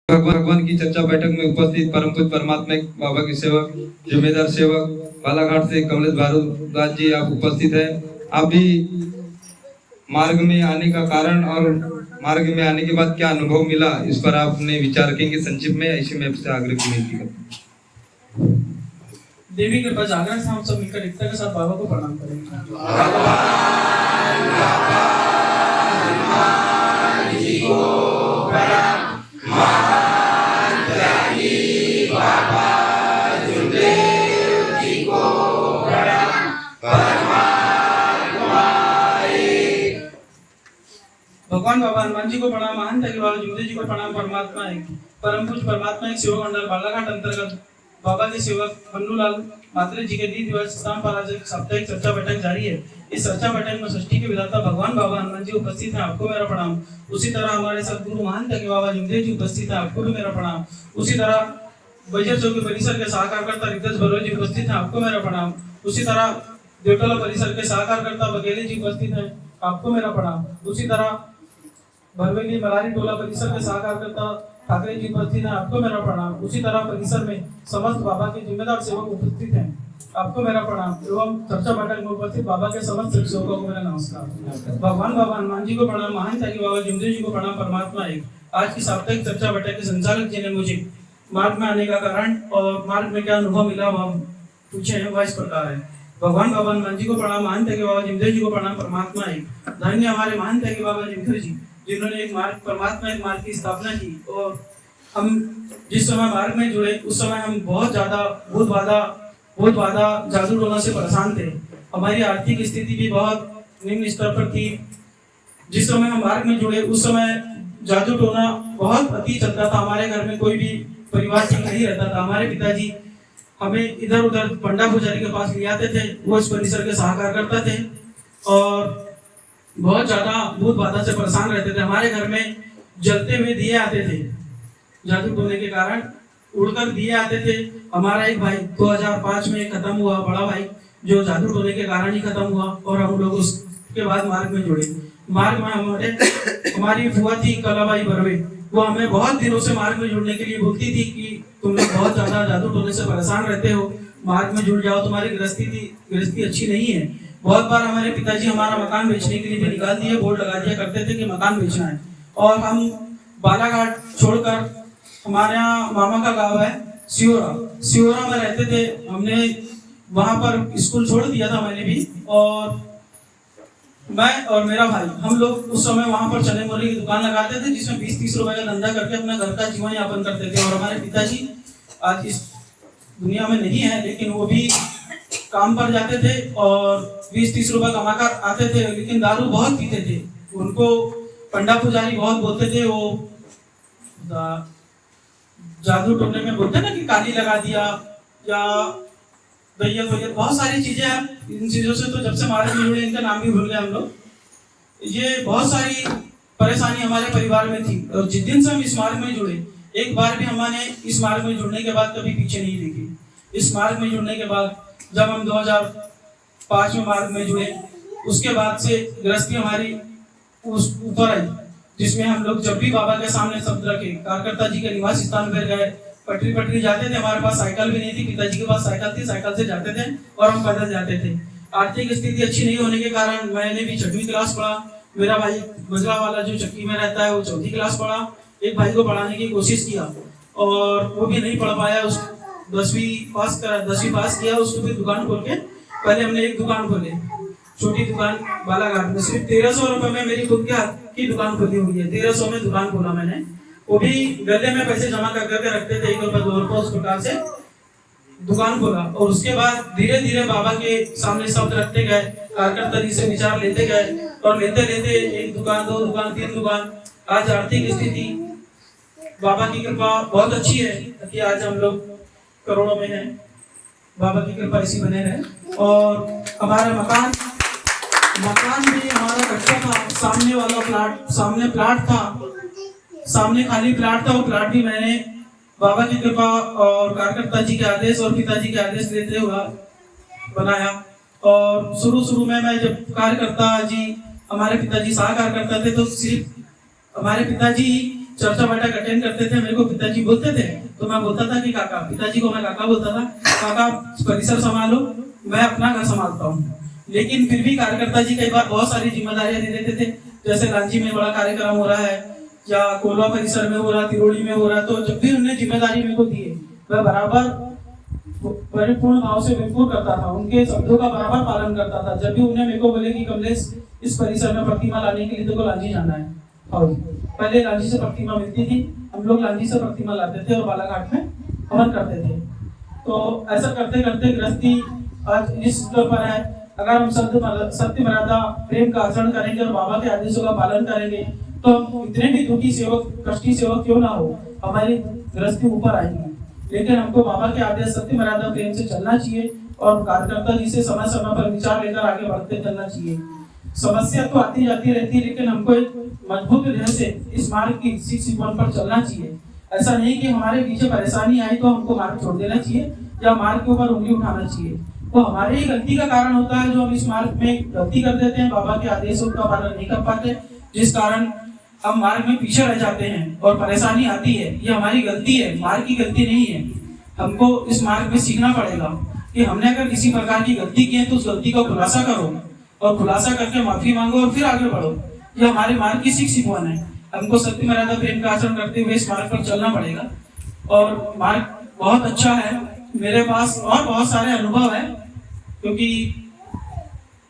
भगवान की चर्चा बैठक में उपस्थित परम पूज्य परमात्मा बाबा के सेवक जिम्मेदार सेवक बालाघाट से कमलेश भारद्वाज जी आप उपस्थित हैं। आप भी मार्ग में आने का कारण और मार्ग में आने के बाद क्या अनुभव मिला इस पर आपने विचार रखेंगे संक्षिप्त में, ऐसे में आपसे आग्रह की विनती करता हूं। देवी कृपा जागरण से हम सब मिलकर एकता के साथ बाबा को प्रणाम करेंगे। भगवान बाबा हनुमान जी को प्रणाम, महंत के बाबा जुमदेव जी को प्रणाम, परमात्मा एक परम पूज्य परमात्मा एक सेवक मंडल बालाघाट अंतर्गत बाबा के सेवक बन्नूलाल मात्रे जी के दिवस स्थान पर आज एक साप्ताहिक चर्चा बैठक जारी है। इस चर्चा बैठक में सृष्टि के विधाता भगवान बाबा हनुमान जी उपस्थित हैं, आपको मेरा प्रणाम। उसी तरह हमारे सदगुरु महंत के बाबा जुमदेव जी उपस्थित हैं, आपको भी मेरा प्रणाम। उसी तरह बजर चौकी परिसर के सहकारकर्ता रितेश बलोच जी उपस्थित हैं, आपको मेरा प्रणाम। उसी तरह देवटोला परिसर के सहकारकर्ता बघेले जी उपस्थित हैं, आपको मेरा प्रणाम। उसी तरह भरवेली मरारी टोला परिसर के सहकारकर्ता ठाकरे जी उपस्थित हैं, आपको मेरा प्रणाम। उसी तरह परिसर में समस्त बाबा के जिम्मेदार सेवक उपस्थित हैं, आपको मेरा प्रणाम। एवं चर्चा बैठक में उपस्थित बाबा के समस्त सेवकों को मेरा नमस्कार। भगवान बाबा हनुमान जी को प्रणाम, महंत के बाबा जुमदेव जी को प्रणाम, परमात्मा एक। आज की साप्ताहिक चर्चा बैठक के संचालक जी ने मुझे मार्ग में आने का कारण और मार्ग में क्या अनुभव मिला वह पूछे हैं, वह इस प्रकार है। भगवान बाबा हनुमान जी को प्रणाम, महंत के बाबा जुमदेव जी को प्रणाम, परमात्मा एक। धन्य हमारे महंत के बाबा जुमदेव जी जिन्होंने एक मार्ग परमात्मा एक मार्ग की स्थापना की। और हम जिस समय मार्ग में जुड़े उस समय हम बहुत ज्यादा बहुत बाधा जादू टोना से परेशान थे। हमारी आर्थिक स्थिति भी बहुत निम्न स्तर पर थी। जिस समय हम मार्ग में जुड़े उस समय जादू टोना बहुत अति चलता था। हमारे घर में कोई भी परिवार ठीक नहीं रहता था। हमारे पिताजी हमें इधर उधर पंडा पुजारी के पास ले आते थे, वो इस परिसर के सहकारकर्ता थे और बहुत ज्यादा भूत बाधा से परेशान रहते थे। हमारे घर में जलते हुए दिए आते थे, जादू टोने के कारण उड़कर दिए आते थे। हमारा एक भाई 2005 में खत्म हुआ, बड़ा भाई, जो जादू टोने के कारण ही खत्म हुआ और हम लोग उसके बाद मार्ग में जुड़े। मार्ग में हमारी फुआ थी कलाबाई बरवे, वो हमें बहुत दिनों से मार्ग में जुड़ने के लिए बोलती थी कि तुम लोग बहुत ज्यादा जादू टोने से परेशान रहते हो, मार्ग में जुड़ जाओ, तुम्हारी गृहस्थी अच्छी नहीं है। बहुत बार हमारे पिताजी हमारा मकान बेचने के लिए भी निकाल दिए, बोर्ड लगा दिया करते थे कि मकान बेचना है। और हम बालाघाट छोड़कर हमारे यहाँ मामा का गांव है सियोरा में रहते थे। हमने वहां पर स्कूल छोड़ दिया था मैंने भी, और मैं और मेरा भाई हम लोग उस समय वहां पर चने मुरली की दुकान लगाते थे, जिसमें 20-30 रुपए का धंधा करके अपना घर का जीवन यापन करते थे। और हमारे पिताजी आज इस दुनिया में नहीं है, लेकिन वो भी काम पर जाते थे और 20-30 रुपए कमाकर आते थे, लेकिन दारू बहुत पीते थे। उनको पंडा पुजारी बहुत बोलते थे, वो जादू टोने में बोलते ना कि काली लगा दिया या दैयत वगैरह बहुत सारी चीजें हैं। इन चीजों से तो जब से मार्ग में जुड़े इनका नाम भी भूल गए हम लोग। ये बहुत सारी परेशानी हमारे परिवार में थी और जिस दिन से हम इस मार्ग में जुड़े, एक बार भी हमने इस मार्ग में जुड़ने के बाद कभी पीछे नहीं देखी। इस मार्ग में जुड़ने के बाद जब हम 2005 में मार्ग में जुड़े, उसके बाद से गृहस्थी हमारी उस ऊपर आई, जिसमें हम लोग जब भी बाबा के सामने शब्द रखे, कारकर्ता जी के निवास स्थान पर गए, पटरी जाते थे। हमारे पास साइकिल भी नहीं थी, पिताजी के पास साइकिल थी, साइकिल से जाते थे और हम पैदल जाते थे। आर्थिक स्थिति अच्छी नहीं होने के कारण मैंने भी 6वीं क्लास पढ़ा। मेरा भाई बजरा वाला जो चक्की में रहता है वो 4वीं क्लास पढ़ा। एक भाई को पढ़ाने की कोशिश किया और वो भी नहीं पढ़ पाया। उस 10वीं पास किया। उसको फिर दुकान खोल के, पहले हमने एक दुकान खोली, छोटी दुकान बालाघाट में, सिर्फ 1300 रुपए में मेरी खुद की दुकान खोली हुई है। 1300 में दुकान खोला मैंने, वो भी गले में पैसे जमा कर करके रखते थे, 1 रुपए 2 रुपए, उस प्रकार से दुकान खोला। और उसके बाद धीरे धीरे बाबा के सामने शब्द रखते गए, कार्यकर्ता जी से विचार लेते गए और लेते लेते 1 दुकान 2 दुकान 3 दुकान। आज आर्थिक स्थिति बाबा की कृपा बहुत अच्छी है कि आज हम लोग करोड़ों में हैं। बाबा की कृपा ऐसी बने रहे। और हमारा मकान भी हमारा कच्चा था। सामने प्लाट था, सामने खाली प्लाट था, वो प्लाट भी मैंने बाबा की कृपा और कार्यकर्ता जी के आदेश और पिताजी के आदेश लेते हुए बनाया। और शुरू में मैं जब कार्यकर्ता जी हमारे पिताजी सहकार करते थे तो सिर्फ हमारे पिताजी चर्चा बैठक अटेंड करते थे, मेरे को पिताजी बोलते थे तो मैं बोलता था कि काका, पिताजी को मैं काका बोलता था, काका परिसर संभालो, मैं अपना घर संभालता हूँ। लेकिन फिर भी कार्यकर्ता जी कई बार बहुत सारी जिम्मेदारियां दे देते थे, जैसे लांजी में बड़ा कार्यक्रम हो रहा है या कोलवा परिसर में हो रहा, तिरोड़ी में हो रहा, तो जब भी उन्होंने जिम्मेदारी मेरे को दी है मैं बराबर परिपूर्ण भाव से बिल्कुल करता था, उनके शब्दों का बराबर पालन करता था। जब भी उन्हें मेरे को बोले कि कमलेश इस परिसर में प्रतिमा लाने के लिए तेरे को लांजी जाना है, और पहले लांजी से प्रतिमा मिलती थी, हम लोग लांजी से प्रतिमा लाते थे और बालाघाट में हवन करते थे। तो ऐसा करते करते गृहस्थी आज इस स्तर पर है। अगर हम सत्य मर्यादा प्रेम का आचरण करेंगे और बाबा के आदेशों का पालन करेंगे तो हम इतने भी दुखी सेवक, कष्टी सेवक क्यों ना हो, हमारी गृहस्थी ऊपर आएगी। लेकिन हमको बाबा के आदेश सत्य मर्यादा प्रेम से चलना चाहिए और कार्यकर्ता जी से समय समय पर विचार लेकर आगे बढ़ते चलना चाहिए। समस्या तो आती जाती रहती है, लेकिन हमको एक मजबूत हृदय से इस मार्ग की सीख पर चलना चाहिए। ऐसा नहीं कि हमारे पीछे परेशानी आई तो हमको मार्ग छोड़ देना चाहिए या मार्ग के ऊपर उंगली उठाना चाहिए। तो हमारे ही गलती का कारण होता है जो हम इस मार्ग में गलती कर देते हैं, बाबा के आदेशों का पालन नहीं कर पाते, जिस कारण हम मार्ग में पीछे रह जाते हैं और परेशानी आती है। ये हमारी गलती है, मार्ग की गलती नहीं है। हमको इस मार्ग में सीखना पड़ेगा कि हमने अगर किसी प्रकार की गलती की है तो उस गलती का खुलासा करो और खुलासा करके माफी मांगो और फिर आगे बढ़ो। ये हमारे मार्ग की सिखवान है। हमको सत्य मर्यादा प्रेम का आचरण करते हुए इस मार्ग पर चलना पड़ेगा और मार्ग बहुत अच्छा है। मेरे पास और बहुत सारे अनुभव है, क्योंकि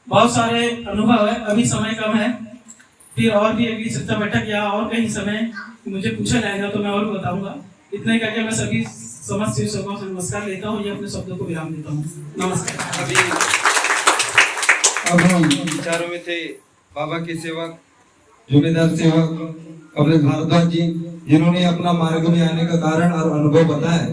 बहुत सारे अनुभव है, अभी समय कम है, फिर और भी अगली चर्चा बैठक या और कहीं समय मुझे पूछा जाएगा तो मैं और बताऊंगा। इतने करके मैं सभी समस्त शिक्षकों से नमस्कार लेता हूँ, ये अपने शब्दों को विराम देता हूँ। नमस्कार। अब हम विचारों में थे बाबा के सेवक, जुम्मेदार सेवक कमलेश भारद्वाज जी, जिन्होंने अपना मार्ग में आने का कारण और अनुभव बताया।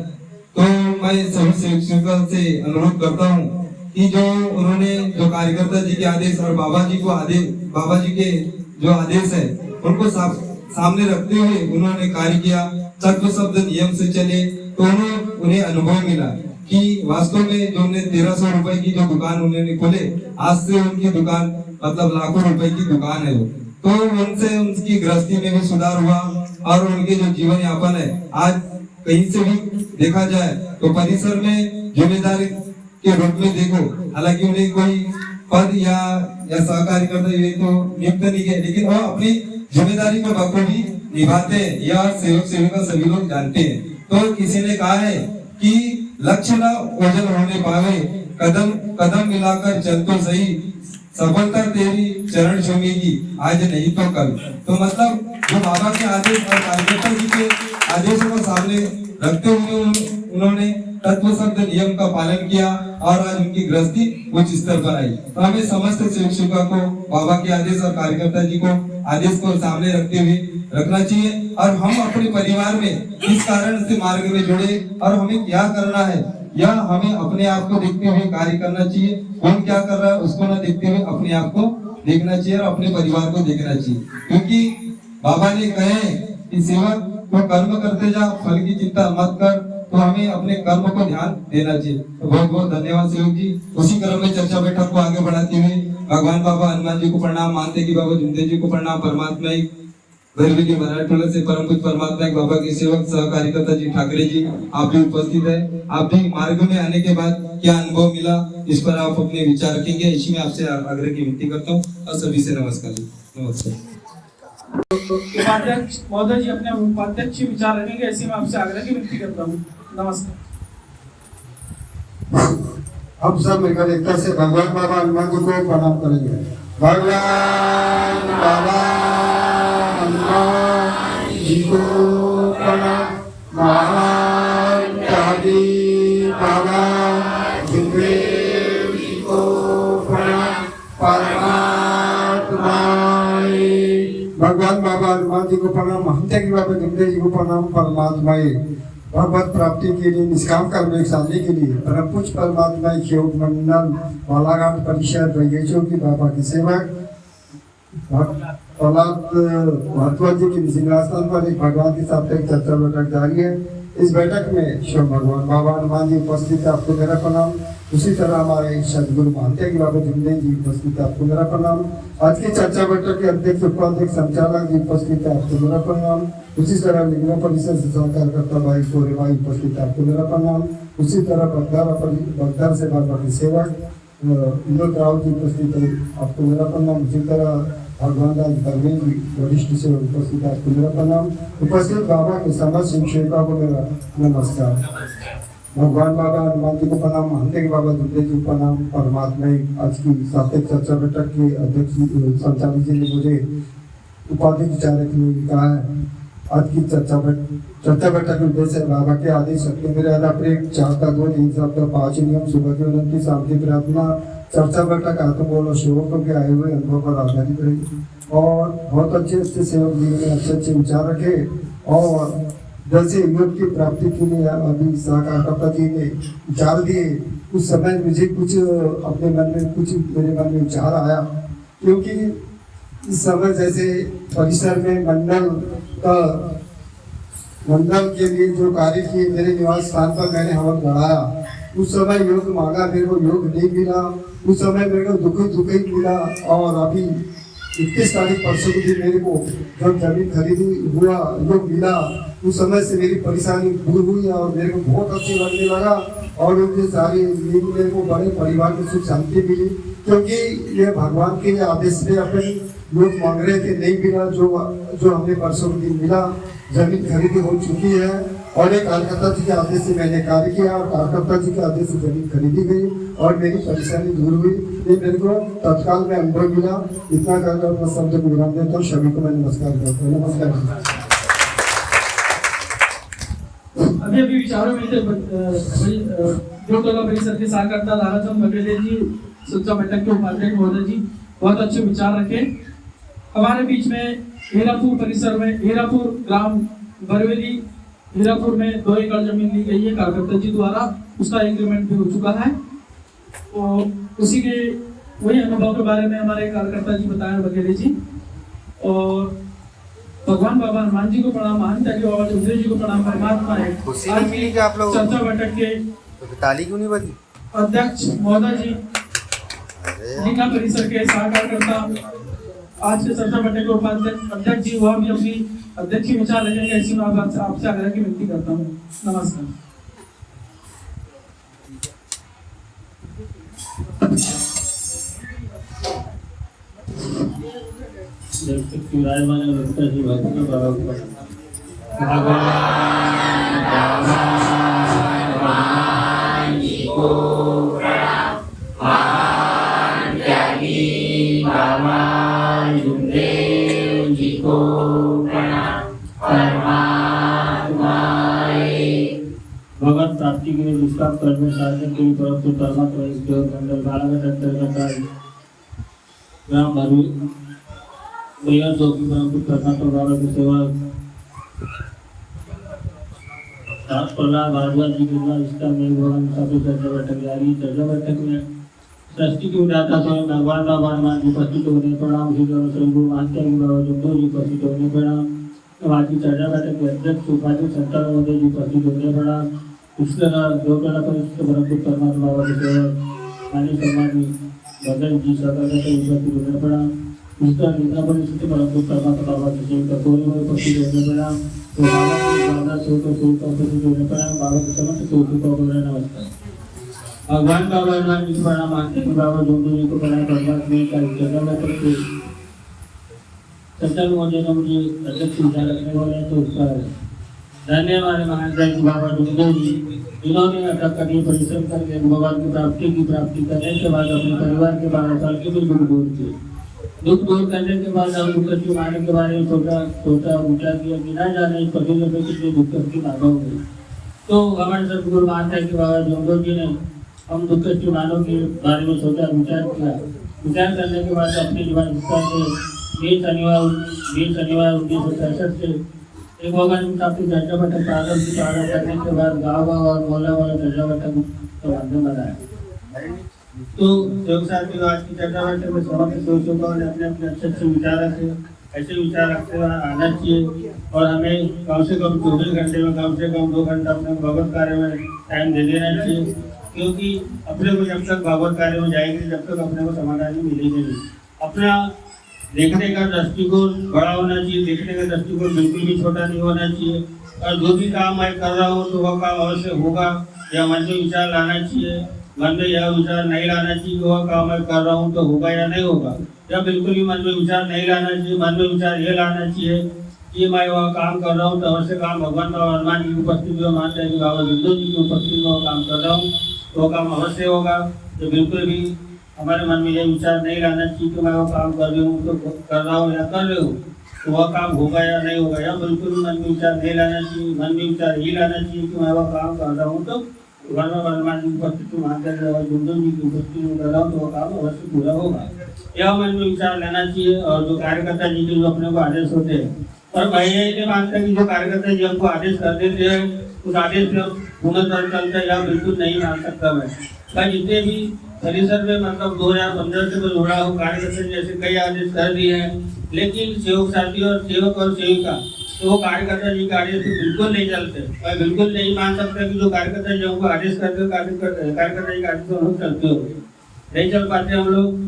तो मैं सभी शिक्षकों से अनुरोध करता हूँ कि जो उन्होंने जो कार्यकर्ता जी के आदेश और बाबा जी के जो आदेश है उनको सामने रखते हुए उन्होंने कार्य किया, तत्व शब्द नियम से चले, तो उन्हें अनुभव मिला कि वास्तव में जो उन्हें 1300 रुपए की जो दुकान उन्होंने खोले, आज से उनकी दुकान मतलब लाखों रुपए की दुकान है वो। तो उनसे उनकी गृहस्थी में भी सुधार हुआ और उनके जो जीवन यापन है आज कहीं से भी देखा जाए तो परिसर में जिम्मेदार के रूप में देखो, हालांकि उन्हें कोई पद या सहकारी करते हुए तो नियुक्त नहीं है, लेकिन वह अपनी जिम्मेदारी को बखूबी निभाते हैं, यह सेवक सेविका सभी लोग जानते हैं। तो किसी ने कहा है कि लक्ष्य न ओझल होने पावे, कदम कदम मिलाकर चल तो सही, सफलता तेरी चरण छूमेगी आज नहीं तो कल। तो मतलब जो बाबा के आदेश और कार्यकर्ता जी के आदेशों को सामने रखते हुए उन्होंने तत्व शब्द नियम का पालन किया और आज उनकी गृहस्थी उच्च स्तर पर आई। तो हमें समस्त शिक्षकों को बाबा के आदेश और कार्यकर्ता जी को आदेश को सामने रखते हुए रखना चाहिए और हम अपने परिवार में किस कारण से मार्ग में जुड़े और हमें क्या करना है, यह हमें अपने आप को देखते हुए कार्य करना चाहिए। कौन क्या कर रहा है उसको ना देखते हुए अपने आप को देखना चाहिए और अपने परिवार को देखना चाहिए, क्योंकि बाबा ने कहे कि सेवक तो कर्म करते जा, फल की चिंता मत कर। तो हमें अपने कर्म को ध्यान देना चाहिए। तो बहुत बहुत धन्यवाद सेवक जी। उसी क्रम में चर्चा बैठक को आगे बढ़ाते हुए भगवान बाबा हनुमान जी को प्रणाम, मानते कि बाबा जुमदेव जी को प्रणाम, परमात्मा भैरवी के मराठवाड़ा से परम पूज्य परमात्मा बाबा के सेवक सहकार्यकर्ता जी ठाकरे जी आप भी उपस्थित है। आप भी मार्ग में आने के बाद क्या अनुभव मिला इस पर आप अपने विचार रखेंगे, इसी में आपसे आग्रह की विनती करता हूँ और सभी से नमस्कार। नमस्कार। उपाध्यक्ष महोदय जी अपने उपाध्यक्ष विचार रखेंगे, ऐसे में आपसे आग्रह की विनती करता हूँ। नमस्कार। हम सब मिलकर एकता से भगवान बाबा हनुमान जी को प्रणाम करेंगे। भगवान बाबा हनुमान जी को प्रणाम, महान त्यागी बाबा जुमदेव जी को प्रणाम, परमात्मा भगवान बाबा हनुमान जी को प्रणाम, महंत त्यागी बाबा जुमदेव जी को प्रणाम, परमात्मा भगवत प्राप्ति के लिए निष्काम कर्म एक साधने के लिए परम पूज्य परमात्मा योग मंडल बालाघाट परिषद बगीचों की बाबा के सेवक भारद्वाज जी के सिंहासन पर एक भगवान के साथ एक चर्चा बैठक जारी है। इस बैठक में शिव भगवान बाबा हनुमान जी उपस्थित है। आपको मेरा प्रणाम। उसी तरह हमारे सदगुरु महंत बाबा जुमदेव जी उपस्थित है, आपको मेरा प्रणाम। आज की चर्चा बैठक के अध्यक्ष उपाध्यक्ष संचालक जी उपस्थित है, आपको मेरा प्रणाम। उसी तरह निगम परिषद से सहकार्यकर्ता भाई सोरे भाई उपस्थित है, आपको मेरा प्रणाम। उसी तरह बगदार से बाबा सेवक विनोद राव जी उपस्थित है, आपको मेरा प्रणाम। उसी तरह भगवान दास दरवेल जी वरिष्ठ से उपस्थित है, आपको मेरा प्रणाम। उपस्थित बाबा के समाज शिक्षकों को मेरा नमस्कार। भगवान बाबा हनुमान जी को प्रणाम, महंत बाबा जुमदेव जी को प्रणाम। परमात्मा आज की साप्ताहिक चर्चा बैठक के अध्यक्ष संचालक जी ने मुझे उपाध्यक्ष चालक ने कहा है, आज की चर्चा बैठक के उद्देश्य है बाबा के आदेश सत्य मेरे प्रेम चाहता दो 3 शब्द 5 नियम सुबह की उन्नति शांति प्रार्थना। चर्चा बैठक आत्म बोलो सेवकों के आए हुए अनुभव पर आधारित रही और बहुत अच्छे सेवक जी ने अच्छे विचार रखे और जैसे योग की प्राप्ति के लिए अभी सहकारिता जी ने विचार दिए। उस समय मुझे कुछ अपने मन में मेरे मन में विचार आया, क्योंकि इस समय जैसे परिसर में मंडल के लिए जो कार्य किए मेरे निवास स्थान पर मैंने हवन बढ़ाया। उस समय योग मांगा, मेरे को योग नहीं मिला। उस समय मेरे को दुख ही मिला और अभी 21 तारीख परसों को भी मेरे को जब जमीन खरीदी हुआ योग मिला, उस समय से मेरी परेशानी दूर हुई और मेरे को बहुत अच्छी लगने लगा और मुझे सारी मेरे को बड़े परिवार में सुख शांति मिली, क्योंकि ये भगवान के आदेश से अपने लोग मांग रहे थे, नहीं मिला जो हमें परसों के दिन मिला। जमीन खरीदी हो चुकी है और एक कार्यकर्ता जी के आदेश से मैंने कार्य किया और कार्यकर्ता जी के आदेश से जमीन खरीदी गई और मेरी परेशानी दूर हुई। ये मेरे को तत्काल में अनुभव मिला। इतना कहकर मैं शब्द को विराम देता हूँ। सभी को मैं नमस्कार करता हूँ। नमस्कार। अभी विचारों में थे जो टोला परिषद के सहकर्ता दाराचंद बगेले जी, चर्चा बैठक के उपाध्यक्ष महोदय जी बहुत अच्छे विचार रखे। हमारे बीच में हीरापुर परिसर में हीरापुर ग्राम बरवेली हीरापुर में 2 एकड़ जमीन ली गई है कार्यकर्ता जी द्वारा, उसका एग्रीमेंट भी हो चुका है। तो उसी के वही अनुभव के बारे में हमारे कार्यकर्ता जी बताए बघेले जी। और भगवान बाबा हनुमान जी को प्रणाम, महंत बाबा जुमदेव जी को प्रणाम। परमात्मा है आज की चर्चा बैठक के ताली क्यों नहीं बजी अध्यक्ष महोदय जी, जिला परिसर के सहकार्यकर्ता आज के चर्चा बैठक के उपाध्यक्ष अध्यक्ष जी, वह भी अपनी अध्यक्ष विचार रखेंगे, ऐसी मैं आपसे आग्रह की विनती करता हूँ। नमस्कार। भगवत प्राप्ति के लिए दुष्काम कर्म साधन के लिए परम परमात्मा इस देव मंडल बालाघाट अंतर्गत ग्राम भरू भैया जो की परम परमात्मा बाबा की सेवा दास प्रहलाद भारद्वाज जी के द्वारा इसका मेरे भगवान साधु चर्चा बैठक जारी। चर्चा बैठक में सृष्टि की उदाता से भगवान बाबा हनुमान जी उपस्थित होने प्रणाम। श्री गुरु महंत बाबा जुमदेव जी उपस्थित होने प्रणाम। आज की चर्चा बैठक के अध्यक्ष उपाध्यक्ष संचालक महोदय जी उपस्थित होने प्रणाम। इस तरह देवटोला परिषद परम परमात्मा बाबा के सेवक माननीय सम्मानी भगत जी सहकारिता उपस्थित होने प्रणाम। इस तरह निगम परिषद परम परमात्मा बाबा के सेवक कोई में उपस्थित होने प्रणाम। तो बाबा की भावना से उपस्थित होने प्रणाम। बाबा के समस्त सेवकों को नमस्कार। भगवान बाबा हनुमान जी को प्रणाम, महंत बाबा जुमदेव जी को प्रणाम। परमात्मा का चर्चा बैठक के संचालक महोदय ने मुझे अध्यक्ष विचार रखने वाले हैं, तो उसका धन्यवाद। महंत बाबा जुमदेव जी इन्होंने अटक कड़ी परिश्रम करके भगवान की प्राप्ति करने के बाद अपने परिवार के 12 साल के दुख दूर किए। दुख दूर करने के बाद हम दुख की माने के बारे में सोचा ऊंचा किया, बिना जाने इस पति में कितने दुख की मानव हुई। तो हमारे सदगुरु महंत बाबा जुमदेव जी ने हम दुख की मानव के बारे में सोचा विचार किया। विचार करने के बाद अपने जीवन से 20 शनिवार 1963 से एक भगवान की चर्चा बैठक प्रारंभ करने के बाद गाँव और मोहल्ला वाला चर्चा बैठक का माध्यम बनाया। तो साथ में आज की चर्चा बैठक में समस्त सोचों ने अपने अच्छे विचार रखे। ऐसे विचार रखते हुए आना चाहिए और हमें कम से कम 24 घंटे में कम से कम 2 घंटा अपने भगवत कार्य में टाइम दे देना चाहिए। क्योंकि अपने को जब तक भागवत कार्य में जाएंगे जब तक अपने को समाधान मिलेगी नहीं। अपना देखने का दृष्टिकोण बड़ा होना चाहिए, देखने का दृष्टिकोण बिल्कुल भी छोटा नहीं होना चाहिए। और जो भी काम मैं कर रहा हूँ तो वह काम अवश्य होगा, या मन में विचार लाना चाहिए, मन में यह विचार नहीं लाना चाहिए कि वह काम मैं कर रहा हूँ तो होगा या नहीं होगा, या बिल्कुल भी मन में विचार नहीं लाना चाहिए। मन में विचार ये लाना चाहिए कि मैं वह काम कर रहा हूँ तो अवश्य काम भगवान बाबा हनुमान जी की उपस्थिति में, मान चाहिए बाबा विष्णु जी की उपस्थिति में वह काम कर रहा हूँ तो वह काम अवश्य होगा। तो बिल्कुल भी हमारे मन में यह विचार नहीं लाना चाहिए कि मैं वो काम कर रही हूँ तो कर रहा हूँ या कर रही हूँ तो वह काम होगा या नहीं होगा, या बिल्कुल भी मन में विचार नहीं लाना चाहिए। मन में विचार ही लाना चाहिए कि मैं वह काम कर रहा हूँ तो हनुमान जी की उपस्थिति में, विष्णु जी की उपस्थिति में कर रहा हूँ तो वह काम अवश्य पूरा होगा, यह मन में विचार लेना चाहिए। और जो कार्यकर्ता जी के जो अपने को आदेश होते हैं, और मैं ये मानता कि जो कार्यकर्ता जी हमको आदेश कर देते हैं उस आदेश में पूर्णतः चलता है, या बिल्कुल नहीं मान सकता मैं जितने भी परिसर में मतलब 2015 से मैं जुड़ा हूँ, कार्यकर्ता जैसे कई आदेश कर दिए हैं, लेकिन सेवक साथी और सेवक और सेविका तो वो कार्यकर्ता जी के आदेश तो बिल्कुल नहीं चलते। मैं बिल्कुल नहीं मान सकता कि जो कार्यकर्ता जी हमको आदेश करते हो कार्यकर्ता जी का आदेश तो हम चलते हो नहीं चल पाते हम लोग।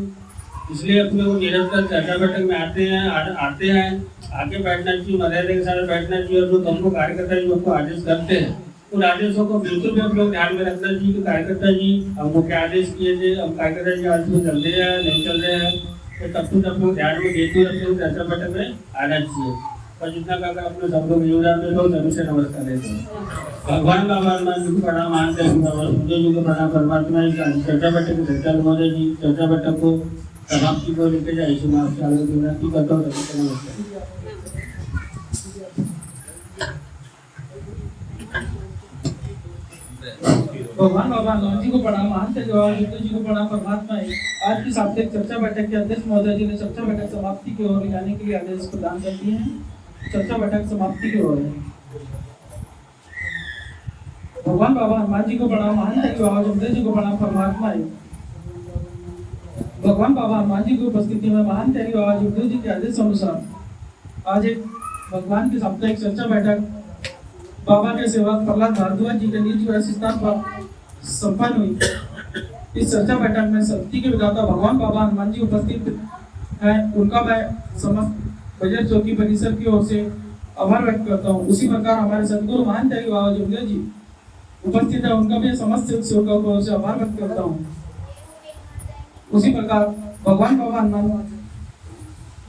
इसलिए अपने को निरंतर चर्चा बैठक में आते हैं आगे बैठना चाहिए, मर्यादा के साथ बैठना चाहिए। और जो हमको कार्यकर्ता जी हमको आदेश करते हैं उन आदेशों को बिल्कुल भी हम लोग ध्यान में रखना चाहिए कि कार्यकर्ता जी हमको क्या आदेश किए थे, हम कार्यकर्ता जी आदेश में चल रहे हैं नहीं चल रहे हैं, तो तब लोग ध्यान में देते हुए अपने चर्चा बैठक में आना चाहिए। और जितना काका अपने सब लोग योगदान में लोग सभी से नमस्कार देते हैं। भगवान बाबा हनुमान जी को प्रणाम मानते हैं, बाबा सुखदेव जी को प्रणाम, परमात्मा जी चर्चा बैठक के संचालक महोदय जी चर्चा बैठक को समाप्ति को लेकर जाए इसी में आपसे आगे की विनती करता हूँ। नमस्कार। भगवान बाबा हनुमान जी को प्रणाम, महान से जवाहर विष्णु जी को प्रणाम, परमात्मा है। आज की साप्ताहिक चर्चा बैठक के अध्यक्ष महोदय जी ने चर्चा बैठक समाप्ति की ओर ले जाने के लिए आदेश प्रदान कर दिए हैं। चर्चा बैठक समाप्ति की ओर है। भगवान बाबा हनुमान जी को प्रणाम, महान से जवाहर विष्णु जी को प्रणाम, परमात्मा है। भगवान बाबा हनुमान जी की उपस्थिति में महान से जवाहर विष्णु जी के आदेश अनुसार आज एक भगवान की साप्ताहिक चर्चा बैठक बाबा के सेवक प्रहलाद भारद्वाज जी के निज निवास स्थान पर संपन्न हुई। इस चर्चा बैठक में शक्ति के विधाता भगवान बाबा हनुमान जी उपस्थित हैं, उनका मैं समस्त बजट चौकी परिसर की ओर से आभार व्यक्त करता हूँ। उसी प्रकार हमारे सदगुरु महान त्यागी बाबा जुमदेव जी उपस्थित है, उनका भी समस्त सेवकों की ओर से आभार व्यक्त करता हूँ। उसी प्रकार भगवान बाबा हनुमान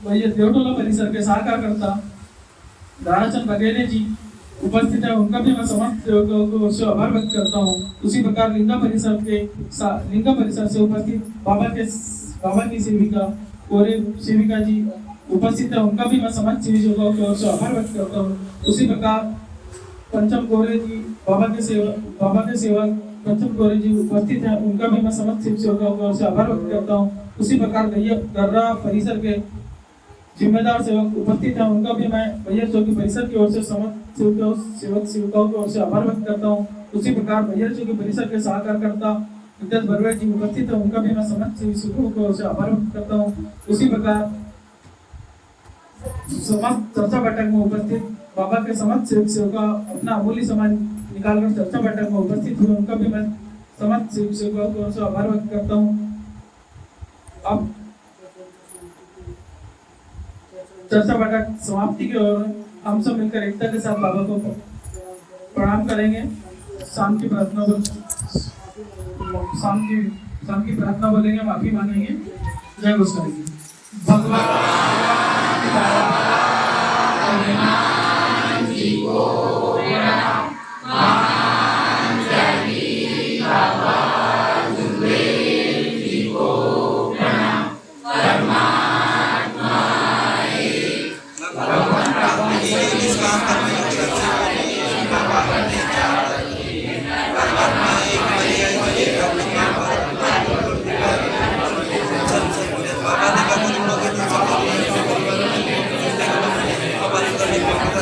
देवटोला परिसर के सहकारकर्ता दाराचंद बघेले जी उपस्थित है, उनका भी मैं समस्त सेवकों को से आभार व्यक्त करता हूँ। उसी प्रकार लिंगा परिसर से उपस्थित बाबा की सेविका कोरे सेविका जी उपस्थित है, उनका भी मैं समस्त सेवकों की ओर से आभार व्यक्त करता हूँ। उसी प्रकार पंचम कोरे जी बाबा के सेवक पंचम कोरे जी उपस्थित है, उनका भी मैं समस्त सेवकों की ओर से आभार व्यक्त करता हूँ। उसी प्रकार गर्रा परिसर के जिम्मेदार सेवक उपस्थित है, उनका भी मैं भैया चौकी परिसर की ओर से समस्त सेवकों की ओर से आभार व्यक्त करता हूँ। उसी प्रकार भैया चौकी परिसर के सहकारकर्ता विद्यात बरवे जी उपस्थित है, उनका भी मैं समस्त सेवकों की ओर से आभार व्यक्त करता हूँ। उसी प्रकार समस्त चर्चा बैठक में उपस्थित बाबा के समस्त सेवका अपना अमूल्य समय निकालकर चर्चा बैठक में उपस्थित हुए, उनका भी मैं समस्त सेवकों की ओर से आभार व्यक्त करता हूँ। अब चर्चा बैठक समाप्ति की ओर हम सब मिलकर एकता के साथ बाबा को प्रणाम करेंगे। शाम की प्रार्थना बोलेंगे, माफी मांगेंगे, जय घोष करेंगे।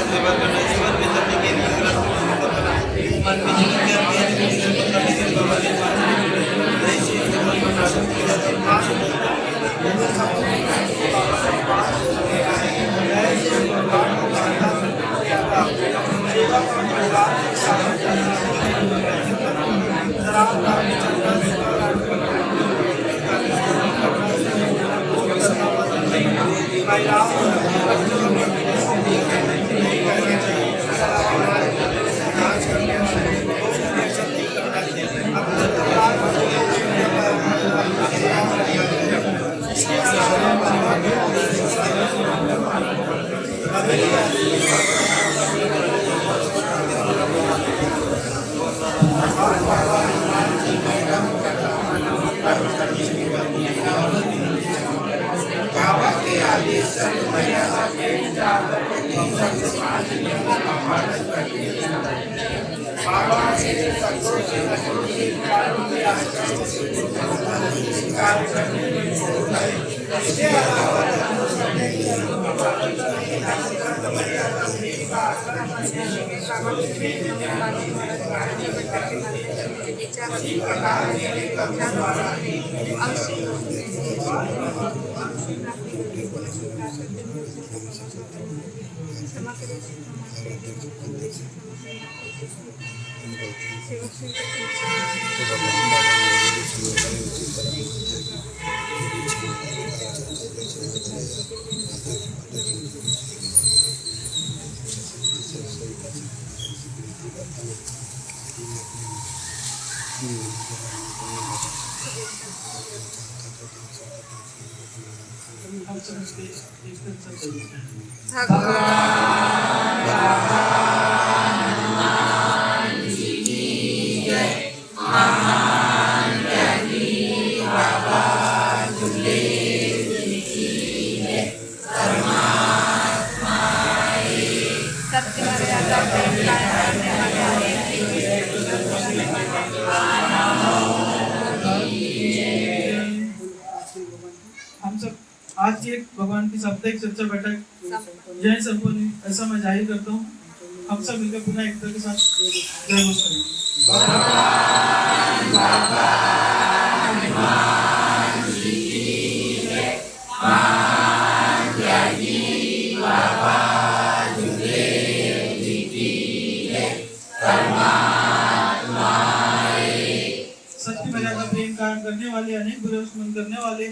सेवा करना, जीवन में हम सब इसके एक तरफ से सबसे मर्यादा प्रेम करने वाले हम सब आज की एक भगवान की साप्ताहिक चर्चा बैठक जय संपन्न ऐसा मैं जाहिर करता हूँ। हम सब मिलकर पुनः एकता के साथ जय घोष करेंगे। सत्य मर्यादा प्रेम कारण करने वाले अनेक बुरे दुश्मन करने वाले